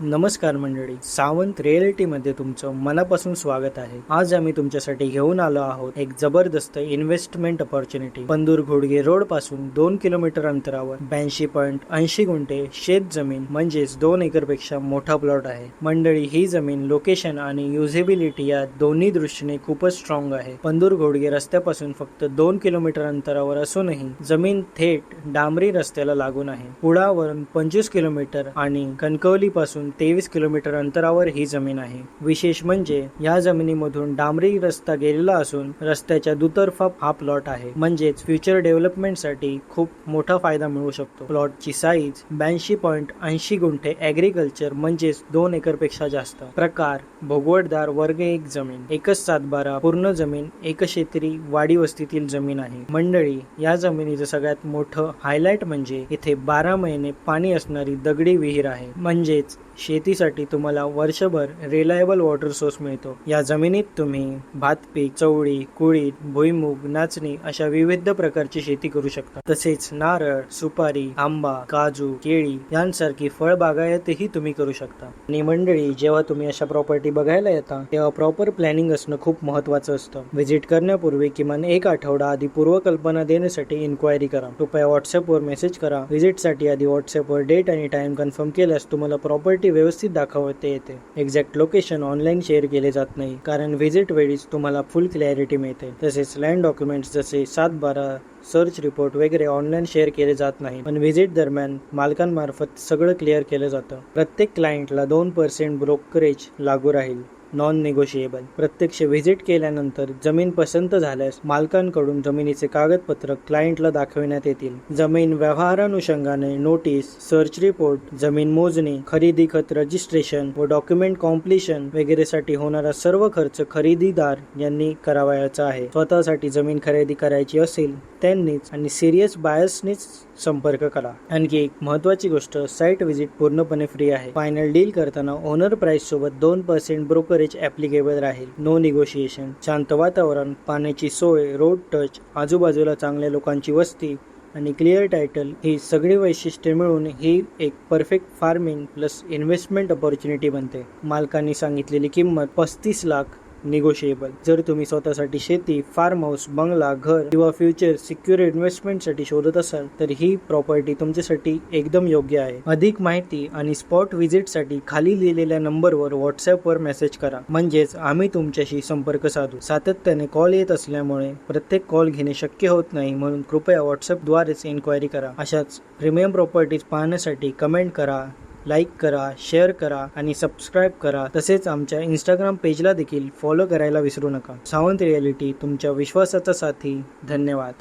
नमस्कार मंडळी, सावंत रिअलिटीमध्ये तुमचं मनापासून स्वागत आहे. आज आम्ही तुमच्यासाठी घेऊन आलो आहोत एक जबरदस्त इन्व्हेस्टमेंट अपॉर्च्युनिटी. पंदूर घोडगे रोड पासून 2 किलोमीटर अंतरावर 82.80 गुंठे शेत जमीन म्हणजेच 2 एकर पेक्षा मोठा प्लॉट आहे. मंडळी, ही जमीन लोकेशन आणि युजेबिलिटी या दोन्ही दृष्टीने खूपच स्ट्रॉंग आहे. पंदूर घोडगे रस्त्यापासून फक्त 2 किलोमीटर अंतरावर असूनही जमीन थेट डांबरी रस्त्याला लागून आहे. पुढावरून 25 किलोमीटर आणि कणकवली पासून 23 किलोमीटर अंतरावर ही जमीन आहे. विशेष म्हणजे या जमिनीमधून डांबरी रस्ता गेलेला असून रस्त्याच्या दुतर्फा हा प्लॉट आहे, म्हणजेच फ्युचर डेव्हलपमेंटसाठी खूप मोठा फायदा मिळू शकतो. प्लॉटची साईज 82.80 गुंठे ऍग्रिकल्चर म्हणजेच 2 एकर पेक्षा जास्त. प्रकार भोगवटदार वर्ग 1 जमीन, एकच 7/12 पूर्ण जमीन एकशेत्री वाडी वस्तीतील जमीन आहे. मंडळी, या जमिनीचं सगळ्यात मोठं हायलाइट म्हणजे इथे 12 महिने पाणी असणारी दगडी विहीर आहे, म्हणजेच शेतीसाठी तुम्हाला वर्षभर रिलायबल वॉटर सोर्स मिळतो. या जमिनीत तुम्ही भात पीक, चवळी, कुळीद, भुईमूग, नाचणी अशा विविध प्रकारची शेती करू शकता. तसेच नारळ, सुपारी, आंबा, काजू, केळी यांसारखी फळबागायतही तुम्ही करू शकता. आणि मंडळी, जेव्हा तुम्ही अशा प्रॉपर्टी बघायला येता तेव्हा प्रॉपर प्लॅनिंग असणं खूप महत्त्वाचं असतं. व्हिजिट करण्यापूर्वी किमान 1 आठवडा आधी पूर्वकल्पना देण्यासाठी इन्क्वायरी करा. कृपया व्हॉट्सअपवर मेसेज करा. व्हिजिटसाठी आधी व्हॉट्सअपवर डेट आणि टाइम कन्फर्म केल्यास तुम्हाला प्रॉपर्टी व्यवस्थित दाखवता येते. एक्झॅक्ट लोकेशन ऑनलाईन शेअर केले जात नाही, कारण व्हिजिट वेळीच तुम्हाला फुल क्लॅरिटी मिळते. तसेच लँड डॉक्युमेंट्स जसे 7/12 सर्च रिपोर्ट वगैरे ऑनलाईन शेअर केले जात नाही, पण व्हिजिट दरम्यान मालकांमार्फत सगळं क्लिअर केलं जातं. प्रत्येक क्लायंटला 2% ब्रोकरेज लागू राहील, नॉन निगोशिएबल. प्रत्यक्ष व्हिजिट केल्यानंतर जमीन पसंत झाल्यास मालकांकडून जमिनीचे कागदपत्र क्लायंटला दाखविण्यात येतील. जमीन व्यवहारानुषंगाने नोटीस, सर्च रिपोर्ट, जमीन मोजणी, खरेदी खत रजिस्ट्रेशन व डॉक्युमेंट कॉम्प्लिशन वगैरेसाठी होणारा सर्व खर्च खरेदीदार यांनी करावयाचा आहे. स्वतःसाठी जमीन खरेदी करायची असेल त्यांनीच आणि सिरियस बायर्सनीच संपर्क करा. आणखी एक महत्त्वाची गोष्ट, साईट व्हिजिट पूर्णपणे फ्री आहे. फायनल डील करताना ओनर प्राइस सोबत 2% ब्रोकरेज ऍप्लिकेबल राहील. No negotiation. शांत वातावरण, पाण्याची सोय, रोड टच, आजूबाजूला चांगल्या लोकांची वस्ती आणि क्लिअर टायटल ही सगळी वैशिष्ट्ये मिळून ही एक perfect farming plus investment opportunity बनते. मालकांनी सांगितलेली किंमत 35 लाख निगोशिएबल. जर तुम्ही स्वतःसाठी शेती, फार्म हाऊस, बंगला, घर किंवा फ्युचर सिक्युअर इन्व्हेस्टमेंटसाठी शोधत असाल तर ही प्रॉपर्टी तुमच्यासाठी एकदम योग्य आहे. अधिक माहिती आणि स्पॉट व्हिजिटसाठी खाली लिहिलेल्या नंबरवर व्हॉट्सअपवर मेसेज करा, म्हणजेच आम्ही तुमच्याशी संपर्क साधू. सातत्याने कॉल येत असल्यामुळे प्रत्येक कॉल घेणे शक्य होत नाही, म्हणून कृपया व्हॉट्सअपद्वारेच इन्क्वायरी करा. अशाच प्रीमियम प्रॉपर्टीज पाहण्यासाठी कमेंट करा, लाईक करा, शेअर करा आणि सबस्क्राईब करा. तसेच आमच्या इंस्टाग्राम पेजला देखील फॉलो करायला विसरू नका. सावंत रिअलिटी, तुमच्या विश्वासाचा साथी. धन्यवाद.